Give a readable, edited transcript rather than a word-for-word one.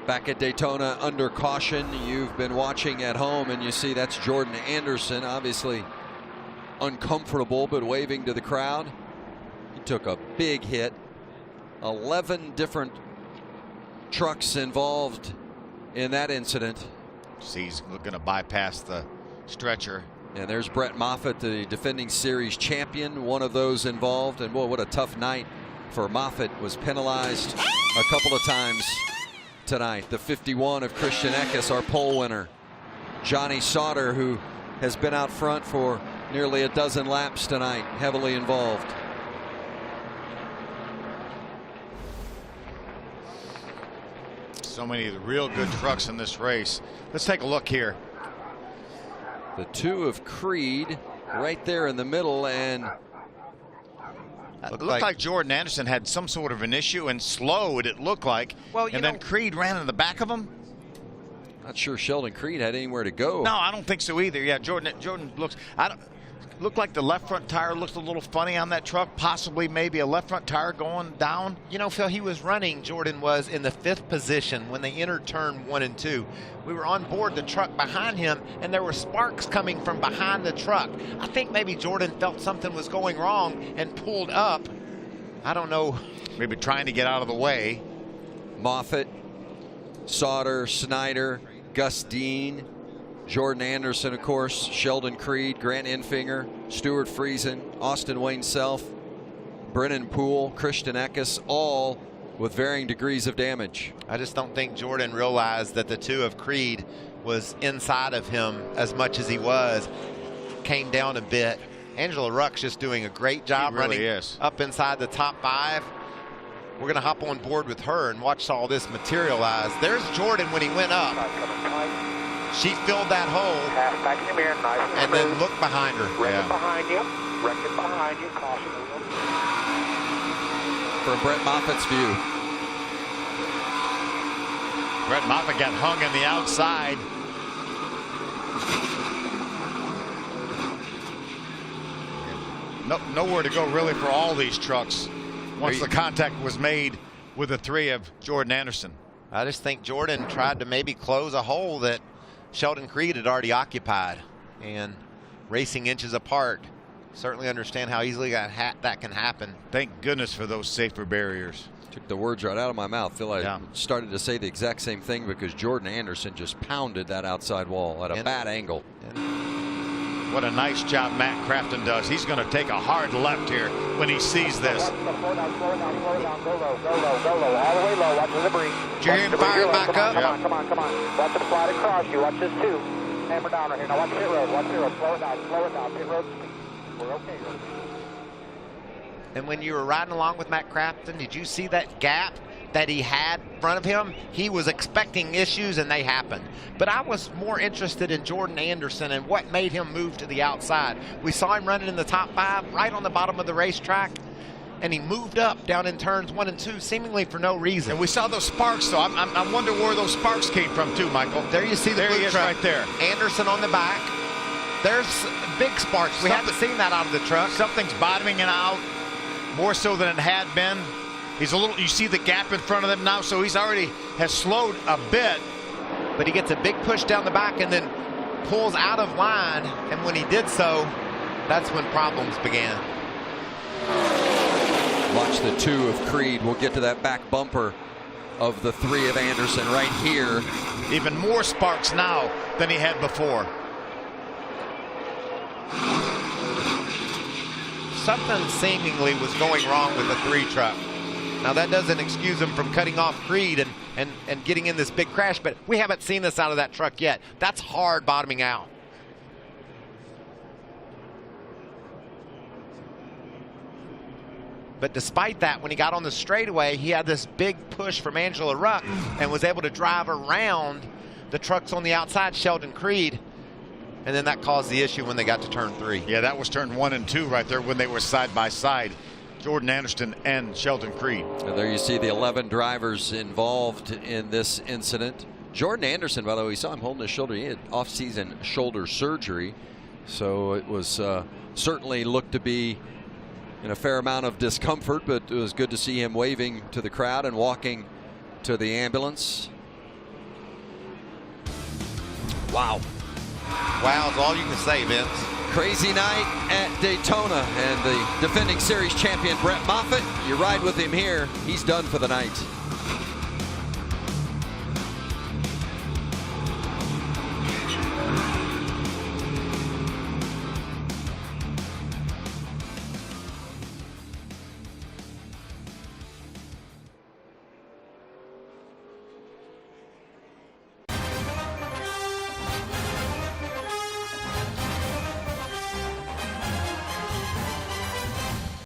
Back at Daytona under caution. You've been watching at home and you see that's Jordan Anderson, obviously uncomfortable but waving to the crowd. He took a big hit. 11 different trucks involved in that incident. See, he's going to bypass the stretcher. And there's Brett Moffitt, the defending series champion, one of those involved. And boy, what a tough night for Moffitt. Was penalized a couple of times tonight. The 51 of Christian Eckes, our pole winner. Johnny Sauter, who has been out front for nearly a dozen laps tonight, heavily involved. So many of the real good trucks in this race. Let's take a look here. The 2 of Creed right there in the middle, and it looked like Jordan Anderson had some sort of an issue and slowed, it looked like. Well, and then Creed ran in the back of him. Not sure Sheldon Creed had anywhere to go. No, I don't think so either. Yeah, Jordan looks. Looked like the left front tire looked a little funny on that truck. Possibly maybe a left front tire going down. You know, Phil, he was running. Jordan was in the 5th position when they entered turn 1 and 2. We were on board the truck behind him, and there were sparks coming from behind the truck. I think maybe Jordan felt something was going wrong and pulled up. I don't know. Maybe trying to get out of the way. Moffitt, Sauter, Snyder, Gus Dean, Jordan Anderson, of course, Sheldon Creed, Grant Enfinger, Stuart Friesen, Austin Wayne Self, Brennan Poole, Christian Eckes, all with varying degrees of damage. I just don't think Jordan realized that the 2 of Creed was inside of him as much as he was. Came down a bit. Angela Ruck's just doing a great job running up inside the top 5. We're going to hop on board with her and watch all this materialize. There's Jordan when he went up. She filled that hole and then looked behind her. Wreck it behind you. Wreck it behind you. Caution. From Brett Moffitt's view. Brett Moffitt got hung in the outside. Nowhere to go really for all these trucks once the contact was made with the 3 of Jordan Anderson. I just think Jordan tried to maybe close a hole that Sheldon Creed had already occupied, and racing inches apart. Certainly understand how easily that can happen. Thank goodness for those safer barriers. Took the words right out of my mouth. Phil, I started to say the exact same thing because Jordan Anderson just pounded that outside wall at a bad angle. What a nice job Matt Crafton does. He's going to take a hard left here when he sees this. Slow down, go low, go low, all the way low. Watch the debris. Jerry firing back up. Come on. Watch it slide across you. Watch this too. Hammer down right here. Now watch pit road. Slow it down. Pit road speed. We're okay. And when you were riding along with Matt Crafton, did you see that gap that he had in front of him? He was expecting issues, and they happened. But I was more interested in Jordan Anderson and what made him move to the outside. We saw him running in the top 5, right on the bottom of the racetrack, and he moved up down in turns 1 and 2, seemingly for no reason. And we saw those sparks, though. I wonder where those sparks came from, too, Michael. There you see the blue truck right there. Anderson on the back. There's big sparks. We haven't seen that out of the truck. Something's bottoming it out more so than it had been. He's a little, you see the gap in front of them now, so he's already has slowed a bit. But he gets a big push down the back and then pulls out of line. And when he did so, that's when problems began. Watch the 2 of Creed. We'll get to that back bumper of the 3 of Anderson right here. Even more sparks now than he had before. Something seemingly was going wrong with the 3 truck. Now that doesn't excuse him from cutting off Creed and getting in this big crash, but we haven't seen this out of that truck yet. That's hard bottoming out. But despite that, when he got on the straightaway, he had this big push from Angela Ruck and was able to drive around the trucks on the outside, Sheldon Creed. And then that caused the issue when they got to turn 3. Yeah, that was turn 1 and 2 right there when they were side by side. Jordan Anderson and Sheldon Creed. And there you see the 11 drivers involved in this incident. Jordan Anderson, by the way, we saw him holding his shoulder. He had off-season shoulder surgery, so it was certainly looked to be in a fair amount of discomfort, but it was good to see him waving to the crowd and walking to the ambulance. Wow. Wow is all you can say, Vince. Crazy night at Daytona, and the defending series champion Brett Moffitt, you ride with him here. He's done for the night.